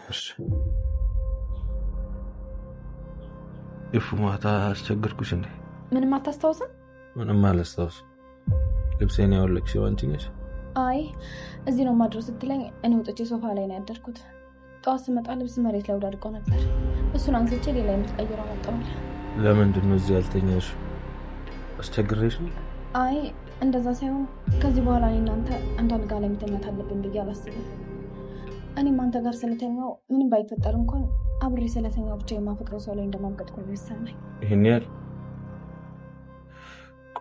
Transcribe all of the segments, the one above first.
እሺ ማታ አስቸገርኩሽ እንዴ? ምንም አታስታውስም? ምንም አላስታውስም። ልብሴን ያወለቅሽው አንቺ ነሽ? አይ እዚህ ነው ማድረስ ስትለኝ እኔ ወጥቼ ሶፋ ላይ ነው ያደርኩት። ጠዋት ስመጣ ልብስ መሬት ላይ ወዳድቀው ነበር። እሱን አንስቼ ሌላ የምትቀይረው አመጣሁልህ። ለምንድን ነው እዚህ ያልተኛሽው? አስቸግሬሽ ነው? አይ እንደዛ ሳይሆን ከዚህ በኋላ እኔ እናንተ አንድ አልጋ ላይ መተኛት አለብን ብዬ አላስብም። እኔም አንተ ጋር ስለተኛው ምንም ባይፈጠር እንኳን አብሬ ስለተኛው ብቻ የማፈቅረው ሰው ላይ እንደማምቀጥኩ ነው የሚሰማኝ። ይሄን ያህል?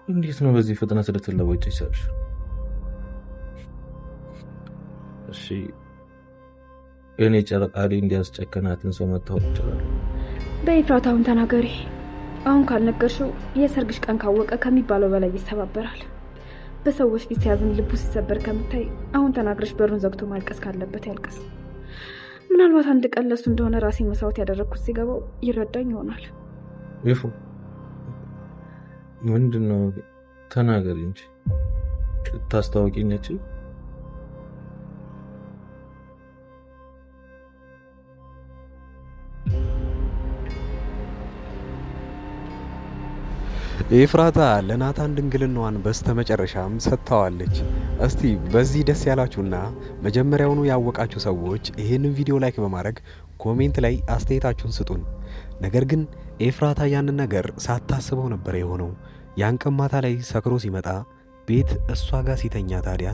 እንዴት ነው በዚህ ፍጥነት ልትለወጪ ይቻልሽ? እሺ እኔ ጨረቃ ላይ እንዲያስጨከናትን ሰው መታወቅ ይችላል? በይፍራት አሁን ተናገሪ። አሁን ካልነገርሽው የሰርግሽ ቀን ካወቀ ከሚባለው በላይ ይሰባበራል። በሰዎች ፊት ሲያዝን ልቡ ሲሰበር ከምታይ አሁን ተናግረሽ በሩን ዘግቶ ማልቀስ ካለበት ያልቀስ። ምናልባት አንድ ቀን ለሱ እንደሆነ ራሴ መስዋዕት ያደረግኩት ሲገባው ይረዳኝ ይሆናል። ይፉ ምንድነው? ተናገሪ እንጂ ታስታውቂኛች። ኤፍራታ ለናታን ድንግልናዋን በስተመጨረሻም ሰጥታዋለች። እስቲ በዚህ ደስ ያላችሁና መጀመሪያውኑ ያወቃችሁ ሰዎች ይሄንን ቪዲዮ ላይክ በማድረግ ኮሜንት ላይ አስተያየታችሁን ስጡን። ነገር ግን ኤፍራታ ያንን ነገር ሳታስበው ነበር የሆነው። ያን ቀን ማታ ላይ ሰክሮ ሲመጣ ቤት እሷ ጋር ሲተኛ፣ ታዲያ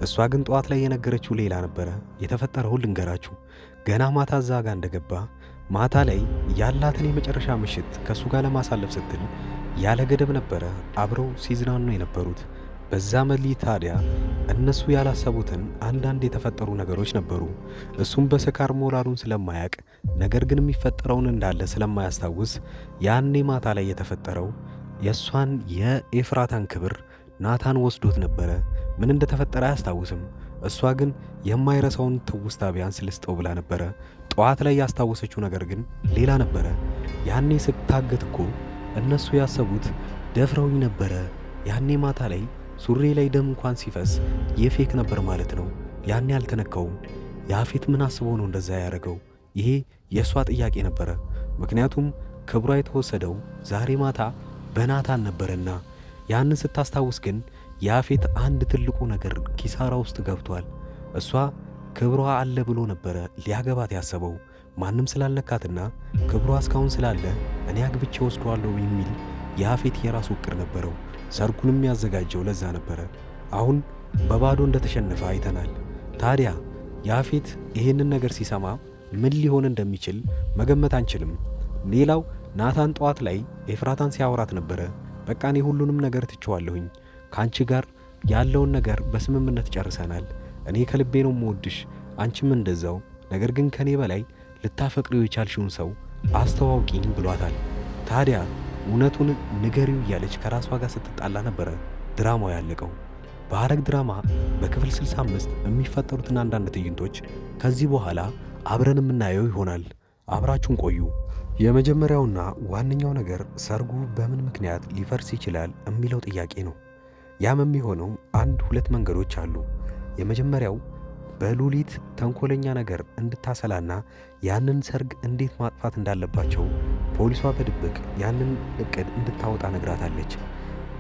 እሷ ግን ጠዋት ላይ የነገረችው ሌላ ነበረ። የተፈጠረው ልንገራችሁ። ገና ማታ እዛ ጋር እንደገባ ማታ ላይ ያላትን የመጨረሻ ምሽት ከሱ ጋር ለማሳለፍ ስትል ያለ ገደብ ነበረ አብረው ሲዝናኑ የነበሩት። በዛ መሊ ታዲያ እነሱ ያላሰቡትን አንዳንድ የተፈጠሩ ነገሮች ነበሩ። እሱም በስካር ሞራሉን ስለማያቅ ነገር ግን የሚፈጠረውን እንዳለ ስለማያስታውስ ያኔ ማታ ላይ የተፈጠረው የእሷን የኤፍራታን ክብር ናታን ወስዶት ነበረ። ምን እንደተፈጠረ አያስታውስም። እሷ ግን የማይረሳውን ትውስታ ቢያንስ ልስጠው ብላ ነበረ። ጠዋት ላይ ያስታወሰችው ነገር ግን ሌላ ነበረ። ያኔ ስታገት እኮ እነሱ ያሰቡት ደፍረውኝ ነበረ። ያኔ ማታ ላይ ሱሬ ላይ ደም እንኳን ሲፈስ የፌክ ነበር ማለት ነው። ያኔ አልተነካውም። ያፌት ምን አስቦ ነው እንደዛ ያደረገው? ይሄ የእሷ ጥያቄ ነበረ። ምክንያቱም ክብሯ የተወሰደው ዛሬ ማታ በናታን ነበረና። ያንን ስታስታውስ ግን ያፌት አንድ ትልቁ ነገር ኪሳራ ውስጥ ገብቷል። እሷ ክብሯ አለ ብሎ ነበረ ሊያገባት ያሰበው። ማንም ስላልነካትና ክብሯ እስካሁን ስላለ እኔ አግብቼ ወስደዋለሁ የሚል ያፌት የራሱ እቅድ ነበረው። ሰርጉንም ያዘጋጀው ለዛ ነበረ። አሁን በባዶ እንደተሸነፈ አይተናል። ታዲያ ያፌት ይሄንን ነገር ሲሰማ ምን ሊሆን እንደሚችል መገመት አንችልም። ሌላው ናታን ጠዋት ላይ ኤፍራታን ሲያወራት ነበረ። በቃ እኔ ሁሉንም ነገር ትቼዋለሁኝ፣ ካንቺ ጋር ያለውን ነገር በስምምነት ጨርሰናል። እኔ ከልቤ ነው የምወድሽ፣ አንቺም እንደዛው። ነገር ግን ከኔ በላይ ልታፈቅሪው የቻልሽውን ሰው አስተዋውቂኝ ብሏታል። ታዲያ እውነቱን ንገሪው እያለች ከራሷ ጋር ስትጣላ ነበረ ድራማው ያለቀው። በሐረግ ድራማ በክፍል 65 የሚፈጠሩትን አንዳንድ ትዕይንቶች ከዚህ በኋላ አብረን የምናየው ይሆናል። አብራችሁን ቆዩ። የመጀመሪያውና ዋነኛው ነገር ሰርጉ በምን ምክንያት ሊፈርስ ይችላል የሚለው ጥያቄ ነው። ያም የሚሆነው አንድ ሁለት መንገዶች አሉ። የመጀመሪያው በሉሊት ተንኮለኛ ነገር እንድታሰላና ያንን ሰርግ እንዴት ማጥፋት እንዳለባቸው ፖሊሷ በድብቅ ያንን እቅድ እንድታወጣ ነግራታለች፣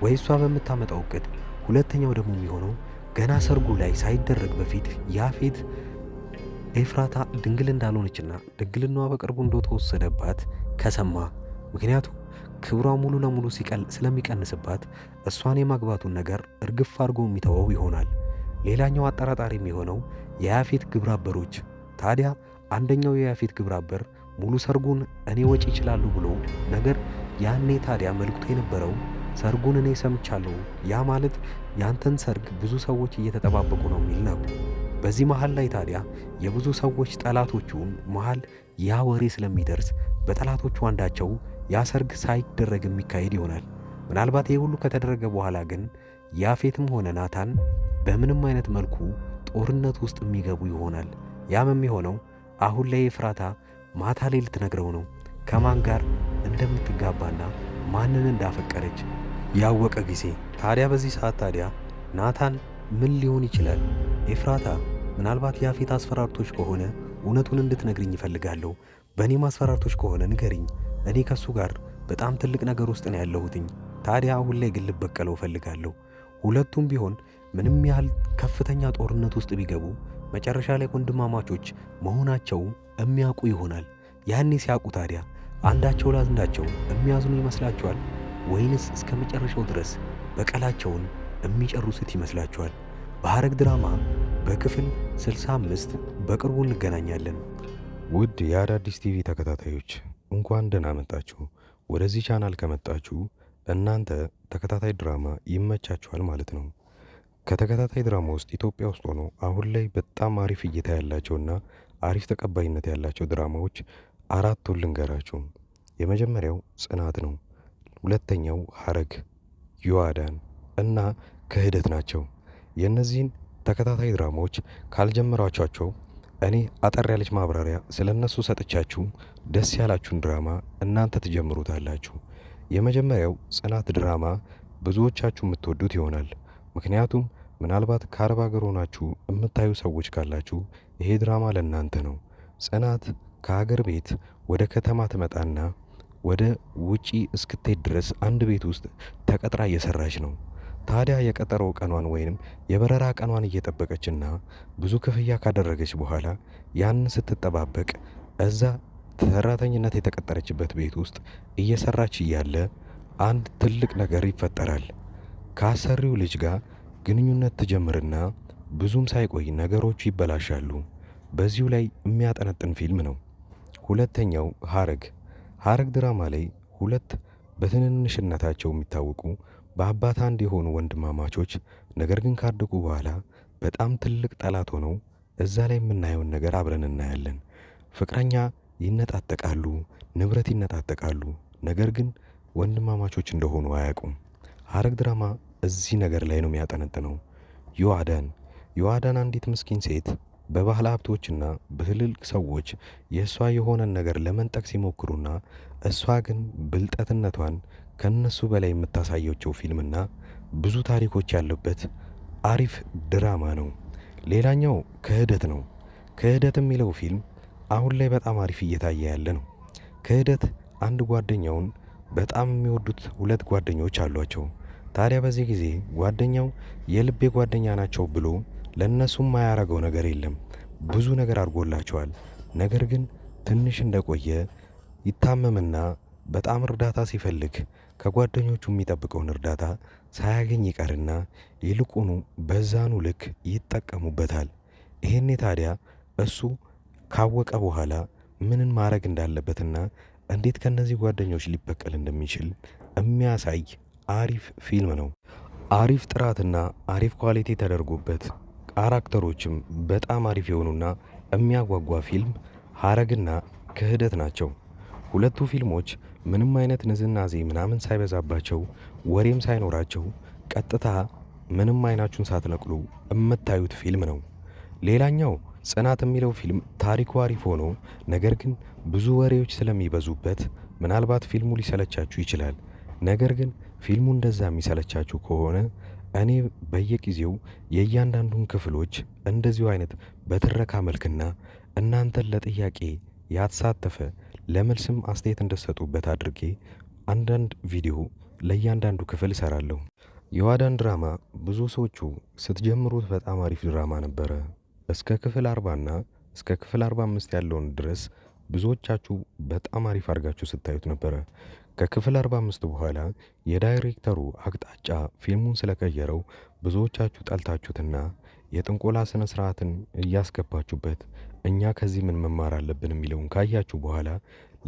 ወይ እሷ በምታመጣው እቅድ። ሁለተኛው ደግሞ የሚሆነው ገና ሰርጉ ላይ ሳይደረግ በፊት ያፌት ኤፍራታ ድንግል እንዳልሆነችና ድንግልናዋ በቅርቡ እንደተወሰደባት ከሰማ፣ ምክንያቱም ክብሯ ሙሉ ለሙሉ ስለሚቀንስባት እሷን የማግባቱን ነገር እርግፍ አድርጎ የሚተወው ይሆናል። ሌላኛው አጠራጣሪ የሚሆነው የያፌት ግብረአበሮች። ታዲያ አንደኛው የያፌት ግብረአበር ሙሉ ሰርጉን እኔ ወጪ ይችላሉ ብሎ ነገር ያኔ ታዲያ መልክቱ የነበረው ሰርጉን እኔ ሰምቻለሁ፣ ያ ማለት ያንተን ሰርግ ብዙ ሰዎች እየተጠባበቁ ነው የሚል ነው። በዚህ መሃል ላይ ታዲያ የብዙ ሰዎች ጠላቶቹን መሃል ያ ወሬ ስለሚደርስ በጠላቶቹ አንዳቸው ያ ሰርግ ሳይደረግ የሚካሄድ ይሆናል። ምናልባት ይህ ሁሉ ከተደረገ በኋላ ግን ያፌትም ሆነ ናታን በምንም አይነት መልኩ ጦርነት ውስጥ የሚገቡ ይሆናል። ያም የሚሆነው አሁን ላይ ኤፍራታ ማታ ላይ ልትነግረው ነው ከማን ጋር እንደምትጋባና ማንን እንዳፈቀረች ያወቀ ጊዜ። ታዲያ በዚህ ሰዓት ታዲያ ናታን ምን ሊሆን ይችላል? ኤፍራታ ምናልባት ያፌት አስፈራርቶች ከሆነ እውነቱን እንድትነግርኝ እፈልጋለሁ። በእኔ ማስፈራርቶች ከሆነ ንገሪኝ። እኔ ከሱ ጋር በጣም ትልቅ ነገር ውስጥ ነው ያለሁትኝ። ታዲያ አሁን ላይ ግን ልበቀለው እፈልጋለሁ። ሁለቱም ቢሆን ምንም ያህል ከፍተኛ ጦርነት ውስጥ ቢገቡ መጨረሻ ላይ ወንድማማቾች መሆናቸው የሚያውቁ ይሆናል። ያኔ ሲያውቁ ታዲያ አንዳቸው ለአንዳቸው የሚያዝኑ ይመስላችኋል? ወይንስ እስከ መጨረሻው ድረስ በቀላቸውን የሚጨርሱት ይመስላችኋል? በሐረግ ድራማ በክፍል 65 በቅርቡ እንገናኛለን። ውድ የአዳዲስ ቲቪ ተከታታዮች እንኳን ደህና መጣችሁ። ወደዚህ ቻናል ከመጣችሁ እናንተ ተከታታይ ድራማ ይመቻችኋል ማለት ነው። ከተከታታይ ድራማ ውስጥ ኢትዮጵያ ውስጥ ሆኖ አሁን ላይ በጣም አሪፍ እይታ ያላቸውና አሪፍ ተቀባይነት ያላቸው ድራማዎች አራቱን ልንገራችሁ። የመጀመሪያው ጽናት ነው። ሁለተኛው ሐረግ፣ ዮአዳን እና ክህደት ናቸው። የእነዚህን ተከታታይ ድራማዎች ካልጀመራችኋቸው እኔ አጠር ያለች ማብራሪያ ስለ እነሱ ሰጥቻችሁ ደስ ያላችሁን ድራማ እናንተ ትጀምሩታላችሁ። የመጀመሪያው ጽናት ድራማ ብዙዎቻችሁ የምትወዱት ይሆናል። ምክንያቱም ምናልባት ከአረብ ሀገር ሆናችሁ የምታዩ ሰዎች ካላችሁ ይሄ ድራማ ለእናንተ ነው። ጽናት ከሀገር ቤት ወደ ከተማ ትመጣና ወደ ውጪ እስክትሄድ ድረስ አንድ ቤት ውስጥ ተቀጥራ እየሰራች ነው። ታዲያ የቀጠሮ ቀኗን ወይንም የበረራ ቀኗን እየጠበቀችና ብዙ ክፍያ ካደረገች በኋላ ያንን ስትጠባበቅ እዛ ሰራተኝነት የተቀጠረችበት ቤት ውስጥ እየሰራች እያለ አንድ ትልቅ ነገር ይፈጠራል። ከአሰሪው ልጅ ጋር ግንኙነት ትጀምርና ብዙም ሳይቆይ ነገሮቹ ይበላሻሉ። በዚሁ ላይ የሚያጠነጥን ፊልም ነው። ሁለተኛው ሐረግ ድራማ ላይ ሁለት በትንንሽነታቸው የሚታወቁ በአባት አንድ የሆኑ ወንድማማቾች ነገር ግን ካደጉ በኋላ በጣም ትልቅ ጠላት ሆነው እዛ ላይ የምናየውን ነገር አብረን እናያለን። ፍቅረኛ ይነጣጠቃሉ፣ ንብረት ይነጣጠቃሉ። ነገር ግን ወንድማማቾች እንደሆኑ አያውቁም። ሐረግ ድራማ እዚህ ነገር ላይ ነው የሚያጠነጥነው። ዮአዳን አንዲት ምስኪን ሴት በባህል ሀብቶችና በትልልቅ ሰዎች የእሷ የሆነን ነገር ለመንጠቅ ሲሞክሩና እሷ ግን ብልጠትነቷን ከነሱ በላይ የምታሳየቸው ፊልምና ብዙ ታሪኮች ያሉበት አሪፍ ድራማ ነው። ሌላኛው ክህደት ነው። ክህደት የሚለው ፊልም አሁን ላይ በጣም አሪፍ እየታየ ያለ ነው። ክህደት አንድ ጓደኛውን በጣም የሚወዱት ሁለት ጓደኞች አሏቸው። ታዲያ በዚህ ጊዜ ጓደኛው የልቤ ጓደኛ ናቸው ብሎ ለእነሱም ማያረገው ነገር የለም። ብዙ ነገር አድርጎላቸዋል። ነገር ግን ትንሽ እንደቆየ ይታመምና በጣም እርዳታ ሲፈልግ ከጓደኞቹ የሚጠብቀውን እርዳታ ሳያገኝ ይቀርና ይልቁኑ በዛኑ ልክ ይጠቀሙበታል። ይሄኔ ታዲያ እሱ ካወቀ በኋላ ምንን ማድረግ እንዳለበትና እንዴት ከነዚህ ጓደኞች ሊበቀል እንደሚችል የሚያሳይ አሪፍ ፊልም ነው። አሪፍ ጥራትና አሪፍ ኳሊቲ ተደርጎበት ካራክተሮችም በጣም አሪፍ የሆኑና የሚያጓጓ ፊልም ሐረግና ክህደት ናቸው። ሁለቱ ፊልሞች ምንም አይነት ንዝናዜ ምናምን ሳይበዛባቸው ወሬም ሳይኖራቸው ቀጥታ ምንም አይናችሁን ሳትነቅሉ የምታዩት ፊልም ነው። ሌላኛው ጽናት የሚለው ፊልም ታሪኩ አሪፍ ሆኖ ነገር ግን ብዙ ወሬዎች ስለሚበዙበት ምናልባት ፊልሙ ሊሰለቻችሁ ይችላል። ነገር ግን ፊልሙ እንደዛ የሚሰለቻችሁ ከሆነ እኔ በየጊዜው የእያንዳንዱን ክፍሎች እንደዚሁ አይነት በትረካ መልክና እናንተን ለጥያቄ ያተሳተፈ ለመልስም አስተያየት እንደሰጡበት አድርጌ አንዳንድ ቪዲዮ ለእያንዳንዱ ክፍል እሰራለሁ። ዮአዳን ድራማ ብዙ ሰዎቹ ስትጀምሩት በጣም አሪፍ ድራማ ነበረ። እስከ ክፍል 40ና እስከ ክፍል 45 ያለውን ድረስ ብዙዎቻችሁ በጣም አሪፍ አድርጋችሁ ስታዩት ነበረ። ከክፍል 45 በኋላ የዳይሬክተሩ አቅጣጫ ፊልሙን ስለቀየረው ብዙዎቻችሁ ጠልታችሁትና የጥንቆላ ስነ ስርዓትን እያስገባችሁበት እኛ ከዚህ ምን መማር አለብን የሚለውን ካያችሁ በኋላ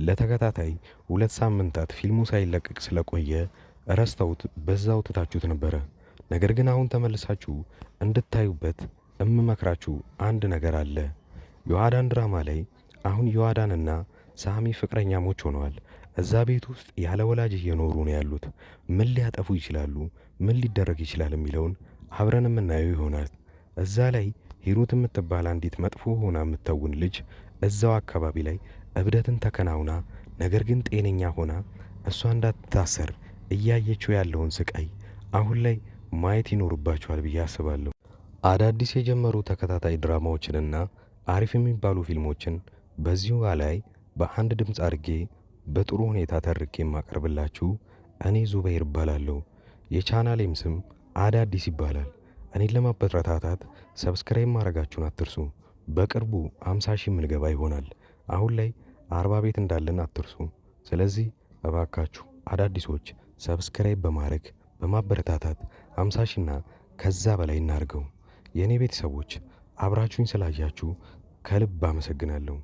ለተከታታይ 2 ሳምንታት ፊልሙ ሳይለቀቅ ስለቆየ ረስተውት በዛው ትታችሁት ነበረ። ነገር ግን አሁን ተመልሳችሁ እንድታዩበት እምመክራችሁ አንድ ነገር አለ። ዮአዳን ድራማ ላይ አሁን ዮአዳንና ሳሚ ፍቅረኛሞች ሆነዋል። እዛ ቤት ውስጥ ያለ ወላጅ እየኖሩ ነው ያሉት። ምን ሊያጠፉ ይችላሉ፣ ምን ሊደረግ ይችላል የሚለውን አብረን የምናየው ይሆናል። እዛ ላይ ሂሩት የምትባል አንዲት መጥፎ ሆና የምትተውን ልጅ እዛው አካባቢ ላይ እብደትን ተከናውና ነገር ግን ጤነኛ ሆና እሷ እንዳትታሰር እያየችው ያለውን ስቃይ አሁን ላይ ማየት ይኖርባችኋል ብዬ አስባለሁ። አዳዲስ የጀመሩ ተከታታይ ድራማዎችንና አሪፍ የሚባሉ ፊልሞችን በዚሁ ላይ በአንድ ድምፅ አድርጌ በጥሩ ሁኔታ ተርኬ የማቀርብላችሁ እኔ ዙበይር እባላለሁ። የቻናሌም ስም አዳዲስ ይባላል። እኔን ለማበረታታት ሰብስክራይብ ማድረጋችሁን አትርሱ። በቅርቡ 50 ሺህ ምንገባ ይሆናል። አሁን ላይ 40 ቤት እንዳለን አትርሱ። ስለዚህ እባካችሁ አዳዲሶች ሰብስክራይብ በማድረግ በማበረታታት 50 ሺህና ከዛ በላይ እናድርገው። የእኔ ቤተሰቦች አብራችሁኝ ስላያችሁ ከልብ አመሰግናለሁ።